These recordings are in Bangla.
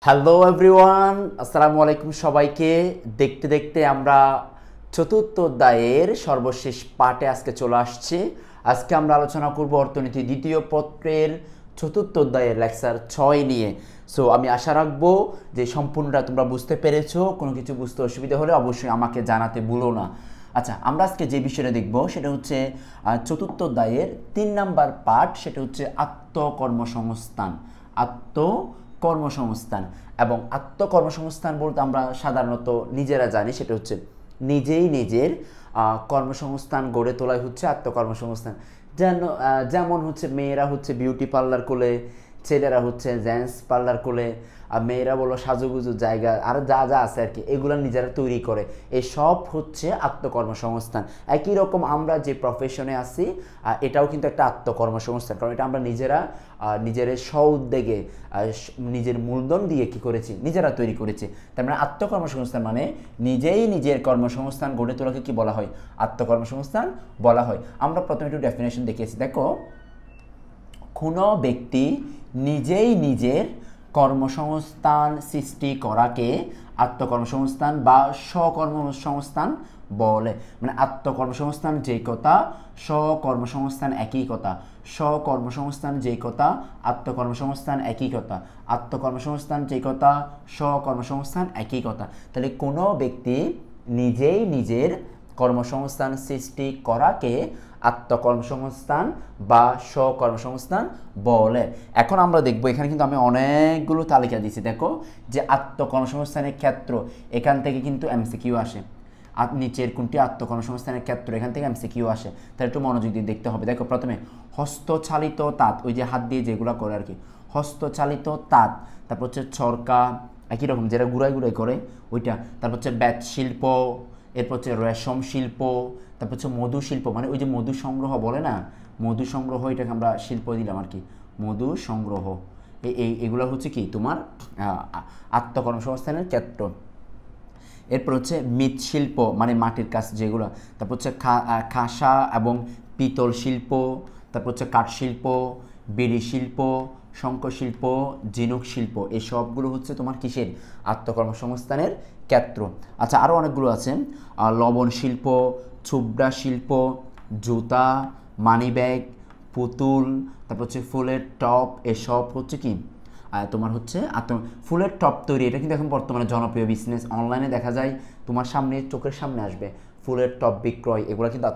হ্যালো এভরিওয়ান, আসসালামু আলাইকুম সবাইকে। দেখতে দেখতে আমরা চতুর্থ অধ্যায়ের সর্বশেষ পাঠে আজকে চলে আসছি। আজকে আমরা আলোচনা করব অর্থনীতি দ্বিতীয় পত্রের চতুর্থ অধ্যায়ের লেকচার 6 নিয়ে। সো আমি আশা রাখবো যে সম্পূর্ণটা তোমরা বুঝতে পেরেছো। কোনো কিছু বুঝতে অসুবিধা হলে অবশ্যই আমাকে জানাতে ভুলো না। আচ্ছা, আমরা আজকে যে বিষয়টা দেখব সেটা হচ্ছে চতুর্থ অধ্যায়ের 3 নাম্বার পার্ট, সেটা হচ্ছে আত্মকর্মসংস্থান। আত্মকর্মসংস্থান এবং আত্মকর্মসংস্থান বলতে আমরা সাধারণত নিজেরা জানি সেটা হচ্ছে নিজেই নিজের কর্মসংস্থান গড়ে তোলাই হচ্ছে আত্মকর্মসংস্থান। যেমন হচ্ছে মেয়েরা হচ্ছে বিউটি পার্লার খুলে, ছেলেরা হচ্ছে জেন্টস পার্লার খুলে, আর মেয়েরা বলো সাজুগুজু জায়গা আর যা যা আছে আর কি, এগুলো নিজেরা তৈরি করে। এসব হচ্ছে আত্মকর্মসংস্থান। একই রকম আমরা যে প্রফেশনে আছি এটাও কিন্তু একটা আত্মকর্মসংস্থান, কারণ এটা আমরা নিজেরা নিজের স্ব-উদ্যোগে নিজের মূলধন দিয়ে কি করেছি, নিজেরা তৈরি করেছি। তার মানে আত্মকর্মসংস্থান মানে নিজেই নিজের কর্মসংস্থান গড়ে তোলাকে কি বলা হয়? আত্মকর্মসংস্থান বলা হয়। আমরা প্রথমে একটু ডেফিনেশন দেখিয়েছি। দেখো, কোনো ব্যক্তি নিজেই নিজের কর্মসংস্থান সৃষ্টি করাকে আত্মকর্মসংস্থান বা স্বকর্মসংস্থান বলে। মানে আত্মকর্মসংস্থান যেই কথা, স্বকর্মসংস্থান একই কথা। স্বকর্মসংস্থান যেই কথা, আত্মকর্মসংস্থান একই কথা। আত্মকর্মসংস্থান যেই কথা, স্বকর্মসংস্থান একই কথা। তাহলে কোনো ব্যক্তি নিজেই নিজের কর্মসংস্থান সৃষ্টি করাকে আত্মকর্মসংস্থান বা স্বকর্মসংস্থান বলে। এখন আমরা দেখব, এখানে কিন্তু আমি অনেকগুলো তালিকা দিয়েছি। দেখো যে আত্মকর্মসংস্থানের ক্ষেত্র, এখান থেকে কিন্তু এমসিকিউ আসে। আর নিচের কোনটি আত্মকর্মসংস্থানের ক্ষেত্র, এখান থেকে এমসিকিউ আসে। তাহলে একটু মনোযোগ দিয়ে দেখতে হবে। দেখো প্রথমে হস্তচালিত তাঁত, ওই যে হাত দিয়ে যেগুলো করে আর কি, হস্তচালিত তাঁত। তারপর হচ্ছে চরকা, একই রকম যেটা গুড়াই গুড়াই করে ওইটা। তারপর হচ্ছে বেত শিল্প, এরপর হচ্ছে রেশম শিল্প, তারপর হচ্ছে মধু শিল্প, মানে ওই যে মধু সংগ্রহ বলে না, মধু সংগ্রহ, এটাকে আমরা শিল্প দিলাম আর কি, মধু সংগ্রহ। এগুলো হচ্ছে কি তোমার আত্মকর্মসংস্থানের ক্ষেত্র। এরপর হচ্ছে মৃৎশিল্প, মানে মাটির কাজ যেগুলো। তারপর হচ্ছে খাসা এবং পিতল শিল্প। তারপর হচ্ছে কাঠ শিল্প, বিড়ি শিল্প, শঙ্খশিল্প, ঝিনুক শিল্প। এই সবগুলো হচ্ছে তোমার কিসের? আত্মকর্মসংস্থানের ক্ষেত্র। আচ্ছা, আরও অনেকগুলো আছে। লবণ শিল্প, ছুবড়া শিল্প, জুতা, মানিব্যাগ, পুতুল, তারপর হচ্ছে ফুলের টপ। এসব হচ্ছে কি তোমার হচ্ছে ফুলের টপ তৈরি। এটা কিন্তু এখন বর্তমানে জনপ্রিয় বিজনেস। অনলাইনে দেখা যায়, তোমার সামনে চোখের সামনে আসবে ফুলের টপ বিক্রয়। এগুলো কিন্তু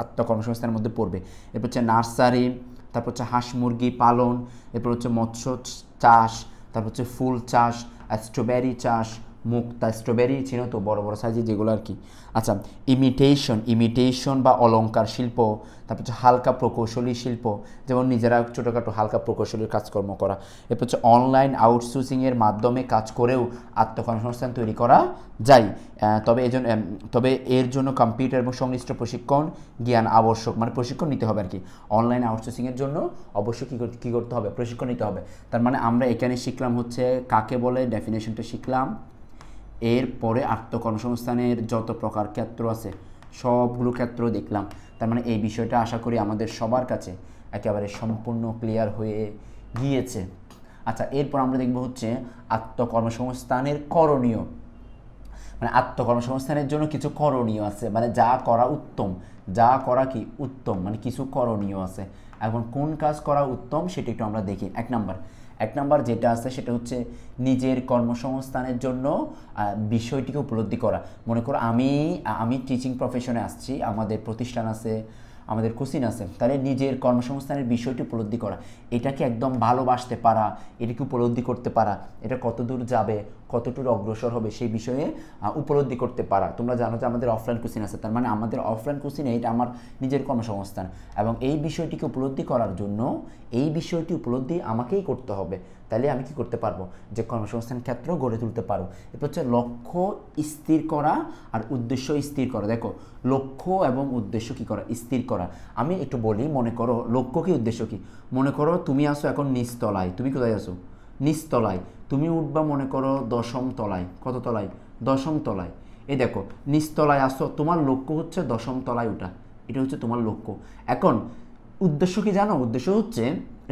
আত্মকর্মসংস্থানের মধ্যে পড়বে। এরপর হচ্ছে নার্সারি, তারপর হচ্ছে হাঁস মুরগি পালন, এরপর হচ্ছে মৎস্য চাষ, তারপর হচ্ছে ফুল চাষ, স্ট্রবেরি চাষ, মুক্তা স্ট্রবেরি চিনো তো, বড় বড় সাইজে যেগুলো আর কি। আচ্ছা, ইমিটেশন বা অলংকার শিল্প। তারপর হচ্ছে হালকা প্রকৌশলী শিল্প, যেমন নিজেরা ছোটোখাটো হালকা প্রকৌশলীর কাজকর্ম করা। এরপর হচ্ছে অনলাইন আউটসোর্সিংয়ের মাধ্যমে কাজ করেও আত্মকর্মসংস্থান তৈরি করা যায়। তবে এর জন্য কম্পিউটার এবং সংশ্লিষ্ট প্রশিক্ষণ জ্ঞান আবশ্যক, মানে প্রশিক্ষণ নিতে হবে আর কি। অনলাইন আউটসোর্সিংয়ের জন্য অবশ্যই কী করতে হবে? প্রশিক্ষণ নিতে হবে। তার মানে আমরা এখানে শিখলাম হচ্ছে কাকে বলে, ডেফিনেশনটা শিখলাম। এরপরে আত্মকর্মসংস্থানের যত প্রকার ক্ষেত্র আছে সবগুলো ক্ষেত্র দেখলাম। তার মানে এই বিষয়টা আশা করি আমাদের সবার কাছে একেবারে সম্পূর্ণ ক্লিয়ার হয়ে গিয়েছে। আচ্ছা, এরপর আমরা দেখব হচ্ছে আত্মকর্মসংস্থানের করণীয়। মানে আত্মকর্মসংস্থানের জন্য কিছু করণীয় আছে, মানে যা করা উত্তম, যা করা কি উত্তম, মানে কিছু করণীয় আছে। এখন কোন কাজ করা উত্তম সেটা একটু আমরা দেখি। এক নাম্বার যেটা আছে সেটা হচ্ছে নিজের কর্মসংস্থানের জন্য বিষয়টিকে উপলব্ধি করা। মনে করো আমি টিচিং প্রফেশনে আসছি, আমাদের প্রতিষ্ঠান আছে, আমাদের কোচিং আছে, তাহলে নিজের কর্মসংস্থানের বিষয়টি উপলব্ধি করা, এটাকে একদম ভালোবাসতে পারা, এটাকে উপলব্ধি করতে পারা, এটা কত দূর যাবে, কতটুকু অগ্রসর হবে সেই বিষয়ে উপলব্ধি করতে পারা। তোমরা জানো যে আমাদের অফলাইন কোচিং আছে, তার মানে আমাদের অফলাইন কোচিংয়ে এটা আমার নিজের কর্মসংস্থান, এবং এই বিষয়টিকে উপলব্ধি করার জন্য এই বিষয়টি উপলব্ধি আমাকেই করতে হবে। তাহলে আমি কি করতে পারবো? যে কর্মসংস্থান ক্ষেত্র গড়ে তুলতে পারো। এরপর হচ্ছে লক্ষ্য স্থির করা আর উদ্দেশ্য স্থির করা। দেখো, লক্ষ্য এবং উদ্দেশ্য কি করা? স্থির করা। আমি একটু বলি, মনে করো লক্ষ্য কি উদ্দেশ্য কি। মনে করো তুমি আসো এখন নিচতলায়, তুমি কোথায় আসো? নিচতলায়। তুমি উঠবা মনে করো 10ম তলায়। কত তলায়? 10ম তলায়। এই দেখো, নিচতলায় আসো, তোমার লক্ষ্য হচ্ছে 10ম তলায় ওঠা, এটা হচ্ছে তোমার লক্ষ্য। এখন উদ্দেশ্য কি জানো? উদ্দেশ্য হচ্ছে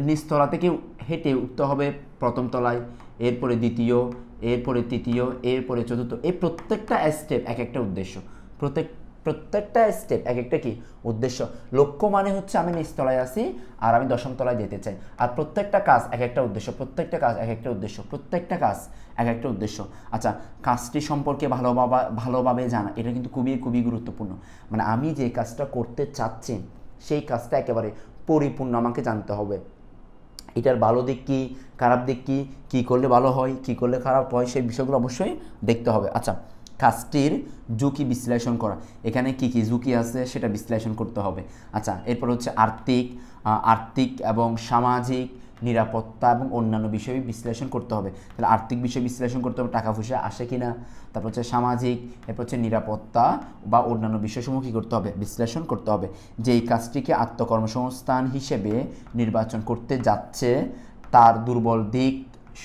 নিচতলা থেকে হেঁটে উঠতে হবে 1ম তলায়, এরপরে দ্বিতীয়, এরপরে তৃতীয়, এরপরে চতুর্থ। এই প্রত্যেকটা স্টেপ এক একটা উদ্দেশ্য, প্রত্যেকটা স্টেপ এক একটা কি উদ্দেশ্য। লক্ষ্য মানে হচ্ছে আমি নিচতলায় আছি আর আমি দশম তলায় যেতে চাই, আর প্রত্যেকটা কাজ এক একটা উদ্দেশ্য, প্রত্যেকটা কাজ এক একটা উদ্দেশ্য, প্রত্যেকটা কাজ এক একটা উদ্দেশ্য। আচ্ছা, কাজটি সম্পর্কে ভালোভাবে জানা এটা কিন্তু খুবই গুরুত্বপূর্ণ। মানে আমি যে কাজটা করতে চাচ্ছি সেই কাজটা একেবারে পরিপূর্ণ আমাকে জানতে হবে। এটার ভালো দিক কী, খারাপ দিক কী, কী করলে ভালো হয়, কী করলে খারাপ হয়, সেই বিষয়গুলো অবশ্যই দেখতে হবে। আচ্ছা, কাজটির ঝুঁকি বিশ্লেষণ করা, এখানে কি কি ঝুঁকি আছে সেটা বিশ্লেষণ করতে হবে। আচ্ছা, এরপর হচ্ছে আর্থিক এবং সামাজিক নিরাপত্তা এবং অন্যান্য বিষয় বিশ্লেষণ করতে হবে। তাহলে আর্থিক বিষয় বিশ্লেষণ করতে হবে, টাকা পয়সা আসে কিনা, তারপর হচ্ছে সামাজিক, এরপর হচ্ছে নিরাপত্তা বা অন্যান্য বিষয়সমূহ কী করতে হবে, বিশ্লেষণ করতে হবে। যে এই কাজটিকে আত্মকর্মসংস্থান হিসেবে নির্বাচন করতে যাচ্ছে তার দুর্বল দিক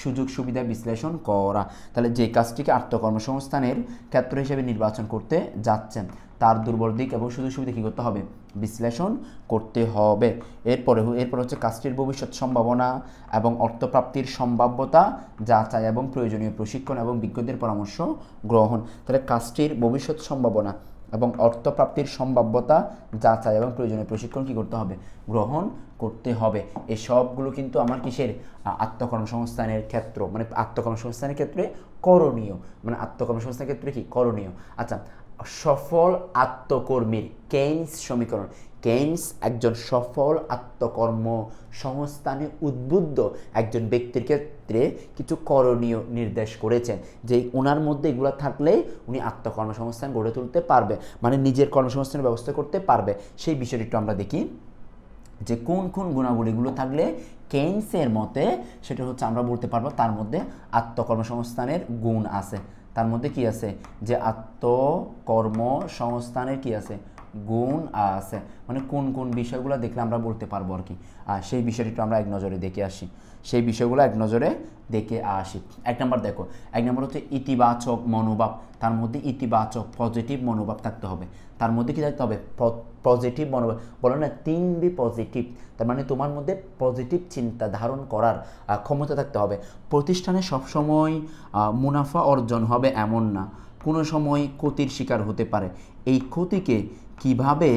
সুযোগ সুবিধা বিশ্লেষণ করা। তাহলে যে কাজটিকে আত্মকর্মসংস্থানের ক্ষেত্র হিসেবে নির্বাচন করতে যাচ্ছেন তার দুর্বল দিক এবং সুযোগ সুবিধা কী করতে হবে, বিশ্লেষণ করতে হবে। এরপর হচ্ছে কাজটির ভবিষ্যৎ সম্ভাবনা এবং অর্থপ্রাপ্তির সম্ভাব্যতা যাচাই এবং প্রয়োজনীয় প্রশিক্ষণ এবং বিজ্ঞদের পরামর্শ গ্রহণ। তাহলে কাজটির ভবিষ্যৎ সম্ভাবনা এবং অর্থপ্রাপ্তির সম্ভাব্যতা যাচাই এবং প্রয়োজনীয় প্রশিক্ষণ কী করতে হবে, গ্রহণ করতে হবে। এই সবগুলো কিন্তু আমার কিসের, আত্মকর্মসংস্থানের ক্ষেত্র, মানে আত্মকর্মসংস্থানের ক্ষেত্রে করণীয়, মানে আত্মকর্মসংস্থানের ক্ষেত্রে কি করণীয়। আচ্ছা, সফল আত্মকর্মীর কেইন্স সমীকরণ। কেইন্স একজন সফল আত্মকর্মসংস্থানে উদ্বুদ্ধ একজন ব্যক্তির ক্ষেত্রে কিছু করণীয় নির্দেশ করেছেন, যে ওনার মধ্যে এগুলো থাকলে উনি আত্মকর্মসংস্থান গড়ে তুলতে পারবে, মানে নিজের কর্মসংস্থানের ব্যবস্থা করতে পারবে। সেই বিষয়টি একটু আমরা দেখি যে কোন কোন গুণাবলীগুলো থাকলে কেইন্সের মতে সেটা হচ্ছে আমরা বলতে পারবো তার মধ্যে আত্মকর্মসংস্থানের গুণ আছে। তার মধ্যে কি আছে, যে আত্মকর্মসংস্থানের কি আছে, গুণ আছে। মানে কোন কোন বিষয়গুলো দেখলে আমরা বলতে পারবো আর কি। আর সেই বিষয়টি আমরা এক নজরে দেখে আসি, সেই বিষয়গুলো এক নজরে দেখে আসি। এক নম্বর দেখো, এক নম্বর হচ্ছে ইতিবাচক মনোভাব। তার মধ্যে ইতিবাচক পজিটিভ মনোভাব থাকতে হবে। তার মধ্যে কি থাকতে হবে, পজিটিভ মনোভাব। বলো না 3B পজিটিভ, তার মানে তোমার মধ্যে পজিটিভ চিন্তা ধারণ করার ক্ষমতা থাকতে হবে। প্রতিষ্ঠানে সবসময় মুনাফা অর্জন হবে এমন না, কোনো সময় ক্ষতির শিকার হতে পারে। এই ক্ষতিকে কিভাবে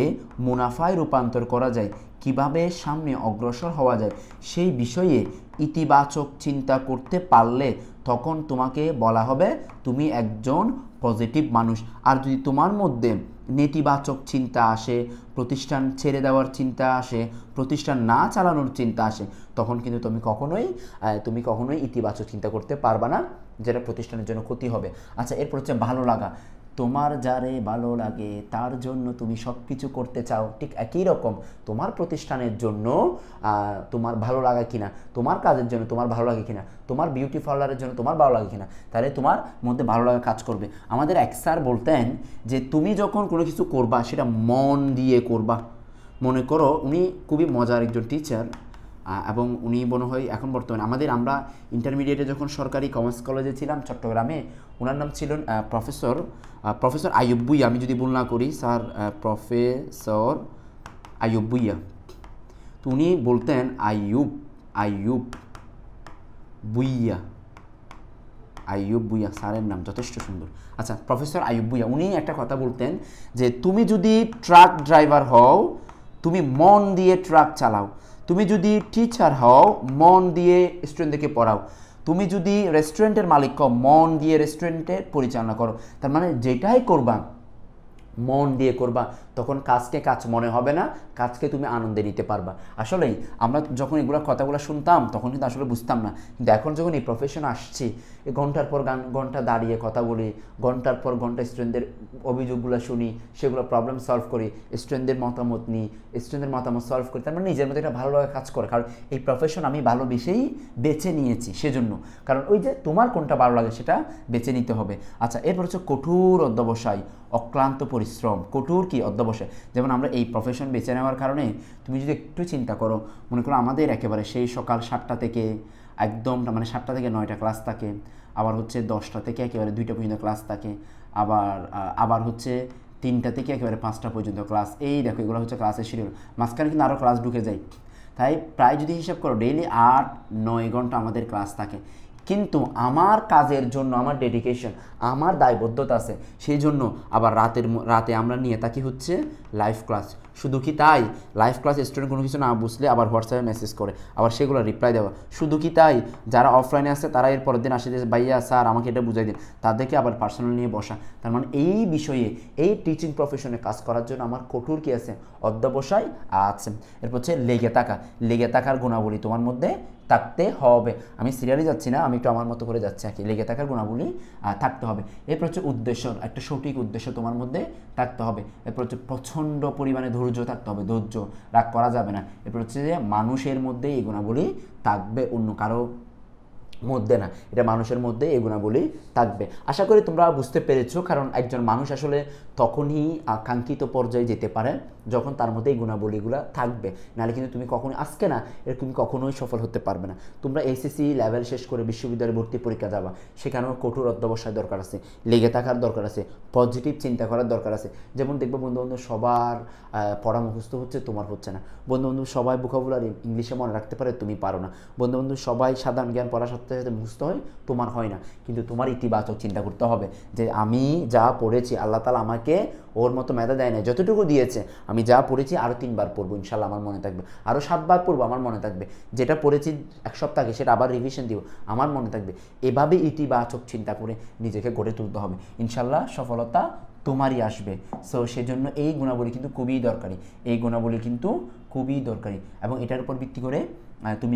মুনাফায় রূপান্তর করা যায়, কিভাবে সামনে অগ্রসর হওয়া যায়, সেই বিষয়ে ইতিবাচক চিন্তা করতে পারলে তখন তোমাকে বলা হবে তুমি একজন পজিটিভ মানুষ। আর যদি তোমার মধ্যে নেতিবাচক চিন্তা আসে, প্রতিষ্ঠান ছেড়ে দেওয়ার চিন্তা আসে, প্রতিষ্ঠান না চালানোর চিন্তা আসে, তখন কিন্তু তুমি কখনোই ইতিবাচক চিন্তা করতে পারবে না, যেটা প্রতিষ্ঠানের জন্য ক্ষতি হবে। আচ্ছা, এরপর হচ্ছে ভালো লাগা। তোমার যারে ভালো লাগে তার জন্য তুমি সব কিছু করতে চাও, ঠিক একই রকম তোমার প্রতিষ্ঠানের জন্য তোমার ভালো লাগা কিনা, তোমার কাজের জন্য তোমার ভালো লাগে কিনা, তোমার বিউটি পার্লারের জন্য তোমার ভালো লাগে কিনা, তাহলে তোমার মধ্যে ভালো লাগা কাজ করবে। আমাদের এক স্যার বলতেন যে তুমি যখন কোনো কিছু করবা সেটা মন দিয়ে করবা। মনে করো উনি খুবই মজার একজন টিচার, এবং উনি মনে হয় এখন বর্তমানে আমরা ইন্টারমিডিয়েটে যখন সরকারি কমার্স কলেজে ছিলাম চট্টগ্রামে, ওনার নাম ছিলেন প্রফেসর আইয়ুব ভুঁইয়া, আমি যদি ভুল না করি স্যার, প্রফেসর আইয়ুব ভুঁইয়া। তো উনি বলতেন আইয়ুব ভুঁইয়া স্যারের নাম যথেষ্ট সুন্দর। আচ্ছা, প্রফেসর আইয়ুব ভুঁইয়া উনি একটা কথা বলতেন যে তুমি যদি ট্রাক ড্রাইভার হও তুমি মন দিয়ে ট্রাক চালাও, তুমি যদি টিচার হও মন দিয়ে স্টুডেন্টদেরকে পড়াও, তুমি যদি রেস্টুরেন্টের মালিক হও মন দিয়ে রেস্টুরেন্টের পরিচালনা করো। তার মানে যেটাই করবা মন দিয়ে করবা, তখন কাজকে কাজ মনে হবে না, কাজকে তুমি আনন্দে নিতে পারবা। আসলেই আমরা যখন এগুলো কথাগুলো শুনতাম তখন কিন্তু আসলে বুঝতাম না, কিন্তু এখন যখন এই প্রফেশনে আসছি, ঘন্টার পর ঘন্টা দাঁড়িয়ে কথা বলি, ঘন্টার পর ঘন্টা স্টুডেন্টদের অভিযোগগুলো শুনি, সেগুলো প্রবলেম সলভ করি, স্টুডেন্টদের মতামত নিই, স্টুডেন্টদের মতামত সলভ করি, তার মানে নিজের মধ্যে একটা ভালো লাগা কাজ করে। কারণ এই প্রফেশন আমি ভালোবেসেই বেছে নিয়েছি সেজন্য, কারণ ওই যে তোমার কোনটা ভালো লাগে সেটা বেছে নিতে হবে। আচ্ছা, এরপর হচ্ছে কঠোর অধ্যবসায়, অক্লান্ত পরিশ্রম। কঠোর কি অধ্যবসায়, যেমন আমরা এই প্রফেশন বেছে নেওয়ার কারণে তুমি যদি একটু চিন্তা করো, মনে করো আমাদের একেবারে সেই সকাল 7টা থেকে একদম মানে 7টা থেকে 9টা ক্লাস থাকে, আবার হচ্ছে 10টা থেকে একেবারে 2টা পর্যন্ত ক্লাস থাকে, আবার হচ্ছে 3টা থেকে একেবারে 5টা পর্যন্ত ক্লাস। এই দেখো এগুলো হচ্ছে ক্লাসের শিডিউল, মাঝখানে কিন্তু আরও ক্লাস ঢুকে যায়। তাই প্রায় যদি হিসাব করো ডেইলি 8-9 ঘন্টা আমাদের ক্লাস থাকে। কিন্তু আমার কাজের জন্য আমার ডেডিকেশন, আমার দায়বদ্ধতা আছে, সেই জন্য আবার রাতে আমরা নিয়ে থাকি হচ্ছে লাইভ ক্লাস। শুধু কি তাই? লাইভ ক্লাস স্টুডেন্ট কোনো কিছু না বুঝলে আবার হোয়াটসঅ্যাপে মেসেজ করে, আবার সেগুলো রিপ্লাই দেওয়া। শুধু কি তাই? যারা অফলাইনে আছে তারা এর পরের দিন আসে যে ভাইয়া স্যার আমাকে এটা বুঝাই দিন, তাদেরকে আবার পার্সোনাল নিয়ে বসা। তার মানে এই বিষয়ে, এই টিচিং প্রফেশনে কাজ করার জন্য আমার কঠোর কি আছে? অধ্যবসায় আছে। এরপর হচ্ছে লেগে থাকার গুণাবলী তোমার মধ্যে থাকতে হবে। আমি সিরিয়ালি যাচ্ছি না, আমি একটু আমার মতো করে যাচ্ছি আর কি। লেগে থাকার গুণাবলী থাকতে হবে। এরপর হচ্ছে উদ্দেশ্য, একটা সঠিক উদ্দেশ্য তোমার মধ্যে থাকতে হবে। এরপর হচ্ছে প্রচণ্ড পরিমাণে ধৈর্য থাকতে হবে, ধৈর্য রাগ করা যাবে না। এরপর হচ্ছে যে মানুষের মধ্যে এই গুণাবলী থাকবে, অন্য কারো মধ্যে না, এটা মানুষের মধ্যে এই গুণাবলী থাকবে। আশা করি তোমরা বুঝতে পেরেছো, কারণ একজন মানুষ আসলে তখনই আকাঙ্ক্ষিত পর্যায়ে যেতে পারে যখন তার মধ্যে এই গুণাবলীগুলো থাকবে, নাহলে কিন্তু তুমি কখনোই আজকে না এরকম কখনোই সফল হতে পারবে না। তোমরা এইচএসসি লেভেল শেষ করে বিশ্ববিদ্যালয়ে ভর্তি পরীক্ষা যাবা, সেখানেও কঠোর অধ্যবসায় দরকার আছে, লেগে থাকার দরকার আছে, পজিটিভ চিন্তা করার দরকার আছে। যেমন দেখবো বন্ধু সবার পড়া মুখস্থ হচ্ছে, তোমার হচ্ছে না। বন্ধু সবাই ভোকাবুলারি ইংলিশে মনে রাখতে পারে, তুমি পারো না। বন্ধু সবাই সাধারণ জ্ঞান পড়ার সাথে সাথে মুখস্থ হয়, তোমার হয় না। কিন্তু তোমার ইতিবাচক চিন্তা করতে হবে যে আমি যা পড়েছি আল্লাহ তাআলা আমাকে ওর মতো মেধা দেয় না, যতটুকু দিয়েছে আমি যা পড়েছি আরও 3 বার পড়বো, ইনশাল্লাহ আমার মনে থাকবে। আরও 7 বার পড়বো, আমার মনে থাকবে। যেটা পড়েছি 1 সপ্তাহে সেটা আবার রিভিশন দিব, আমার মনে থাকবে। এভাবে ইতিবাচক চিন্তা করে নিজেকে গড়ে তুলতে হবে, ইনশাল্লাহ সফলতা তোমারই আসবে। সো সেজন্য এই গুণাবলী কিন্তু খুবই দরকারি, এই গুণাবলী কিন্তু খুবই দরকারি, এবং এটার উপর ভিত্তি করে তুমি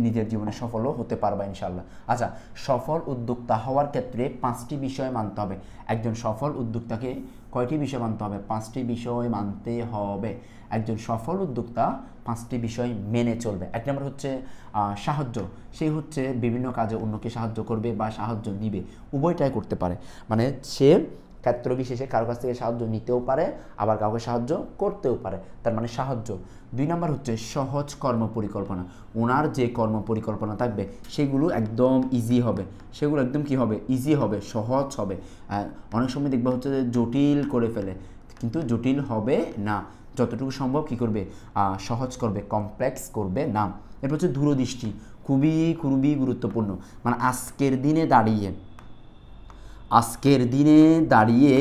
নিজের জীবনে সফলও হতে পারবা ইনশাল্লাহ। আচ্ছা, সফল উদ্যোক্তা হওয়ার ক্ষেত্রে 5টি বিষয় মানতে হবে। একজন সফল উদ্যোক্তাকে কয়টি বিষয় মানতে হবে? 5টি বিষয় মানতে হবে। একজন সফল উদ্যোক্তা 5টি বিষয় মেনে চলবে। 1 নম্বর হচ্ছে সাহায্য। সে হচ্ছে বিভিন্ন কাজে অন্যকে সাহায্য করবে বা সাহায্য নিবে, উভয়টাই করতে পারে। মানে সে ক্ষেত্র বিশেষে কারো কাছ থেকে সাহায্য নিতেও পারে, আবার কাউকে সাহায্য করতেও পারে, তার মানে সাহায্য। 2 নম্বর হচ্ছে সহজ কর্ম পরিকল্পনা। ওনার যে কর্ম পরিকল্পনা থাকবে সেগুলো একদম ইজি হবে, সেগুলো একদম কি হবে? ইজি হবে, সহজ হবে। অনেক সময় দেখবা হচ্ছে যে জটিল করে ফেলে, কিন্তু জটিল হবে না। যতটুকু সম্ভব কি করবে? সহজ করবে, কমপ্লেক্স করবে না। এরপর হচ্ছে দূরদৃষ্টি, খুবই খুবই গুরুত্বপূর্ণ। মানে আজকের দিনে দাঁড়িয়ে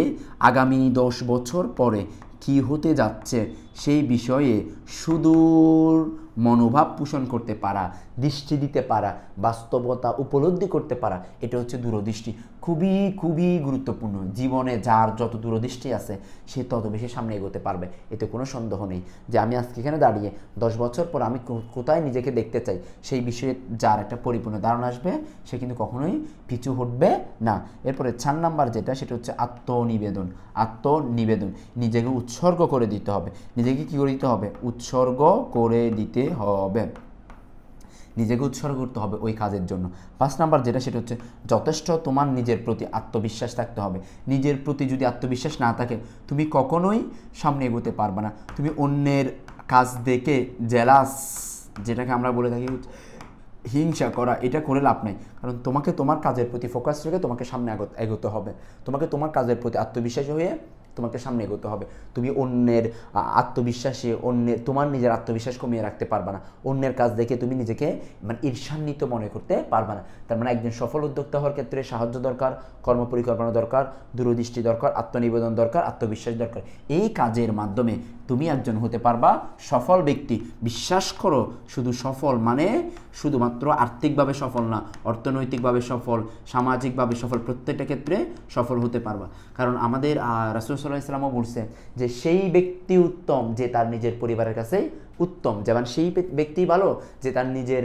আগামী 10 বছর পরে কি হতে যাচ্ছে সেই বিষয়ে সুদূর মনোভাব পোষণ করতে পারা, দৃষ্টি দিতে পারা, বাস্তবতা উপলব্ধি করতে পারা, এটা হচ্ছে দূরদৃষ্টি। খুবই খুবই গুরুত্বপূর্ণ। জীবনে যার যত দূরদৃষ্টি আছে সে তত বেশি সামনে এগোতে পারবে, এতে কোনো সন্দেহ নেই। যে আমি আজকে এখানে দাঁড়িয়ে 10 বছর পর আমি কোথায় নিজেকে দেখতে চাই সেই বিষয়ে যার একটা পরিপূর্ণ ধারণা আসবে সে কিন্তু কখনোই পিছু হটবে না। এরপরে 4 নাম্বার যেটা, সেটা হচ্ছে আত্মনিবেদন। নিজেকে উৎসর্গ করে দিতে হবে। নিজেকে কী করে দিতে হবে? উৎসর্গ করে দিতে হবে, নিজেকে উৎসর্গ করতে হবে ওই কাজের জন্য। 5 নাম্বার যেটা, সেটা হচ্ছে যথেষ্ট তোমার নিজের প্রতি আত্মবিশ্বাস থাকতে হবে। নিজের প্রতি যদি আত্মবিশ্বাস না থাকে তুমি কখনোই সামনে এগোতে পারবে না। তুমি অন্যের কাজ দেখে জেলাস, যেটাকে আমরা বলে থাকি হিংসা করা, এটা করে লাভ নেই। কারণ তোমাকে তোমার কাজের প্রতি ফোকাস রেখে তোমাকে সামনে এগোতে হবে। তোমাকে তোমার কাজের প্রতি আত্মবিশ্বাসী হয়ে তোমাকে সামনে এগোতে হবে। তুমি অন্যের আত্মবিশ্বাসে তোমার নিজের আত্মবিশ্বাস কমিয়ে রাখতে পারবে না। অন্যের কাজ দেখে তুমি নিজেকে মানে ঈর্ষান্বিত মনে করতে পারবে না। তার মানে একজন সফল উদ্যোক্তা হওয়ার ক্ষেত্রে সাহায্য দরকার, কর্মপরিকল্পনা দরকার, দূরদৃষ্টি দরকার, আত্মনিবেদন দরকার, আত্মবিশ্বাস দরকার। এই কাজের মাধ্যমে তুমি একজন হতে পারবা সফল ব্যক্তি। বিশ্বাস করো, শুধু সফল মানে শুধুমাত্র আর্থিকভাবে সফল না, অর্থনৈতিকভাবে সফল, সামাজিকভাবে সফল, প্রত্যেকটা ক্ষেত্রে সফল হতে পারবা। কারণ আমাদের রাসূল সাল্লাল্লাহু আলাইহি ওয়াসাল্লামও বলছে যে সেই ব্যক্তি উত্তম যে তার নিজের পরিবারের কাছে উত্তম। যেমন সেই ব্যক্তি ভালো যে তার নিজের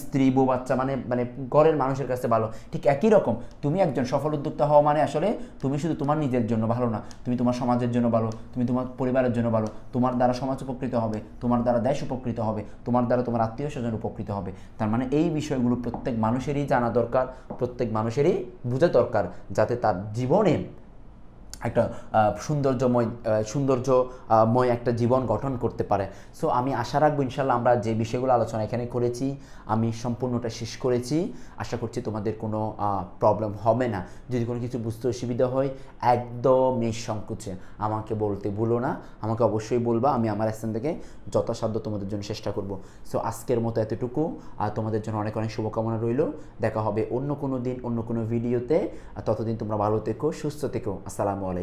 স্ত্রী, বউ, বাচ্চা মানে ঘরের মানুষের কাছে ভালো। ঠিক একই রকম তুমি একজন সফল উদ্যোক্তা হওয়া মানে আসলে তুমি শুধু তোমার নিজের জন্য ভালো না, তুমি তোমার সমাজের জন্য ভালো, তুমি তোমার পরিবারের জন্য ভালো। তোমার দ্বারা সমাজ উপকৃত হবে, তোমার দ্বারা দেশ উপকৃত হবে, তোমার দ্বারা তোমার আত্মীয় স্বজন উপকৃত হবে। তার মানে এই বিষয়গুলো প্রত্যেক মানুষেরই জানা দরকার, প্রত্যেক মানুষেরই বোঝা দরকার, যাতে তার জীবনে একটা সৌন্দর্যময় একটা জীবন গঠন করতে পারে। সো আমি আশা রাখবো ইনশাল্লাহ আমরা যে বিষয়গুলো আলোচনা এখানে করেছি আমি সম্পূর্ণটা শেষ করেছি। আশা করছি তোমাদের কোনো প্রবলেম হবে না। যদি কোনো কিছু বুঝতে অসুবিধা হয় একদম নিঃসংকোচে আমাকে বলতে ভুলো না, আমাকে অবশ্যই বলবা, আমি আমার স্থান থেকে যথাসাধ্য তোমাদের জন্য চেষ্টা করব। সো আজকের মতো এতটুকু, আর তোমাদের জন্য অনেক অনেক শুভকামনা রইল। দেখা হবে অন্য কোনো দিন অন্য কোনো ভিডিওতে। ততদিন তোমরা ভালো থেকো, সুস্থ থেকো। আসসালামু আলাইকুম।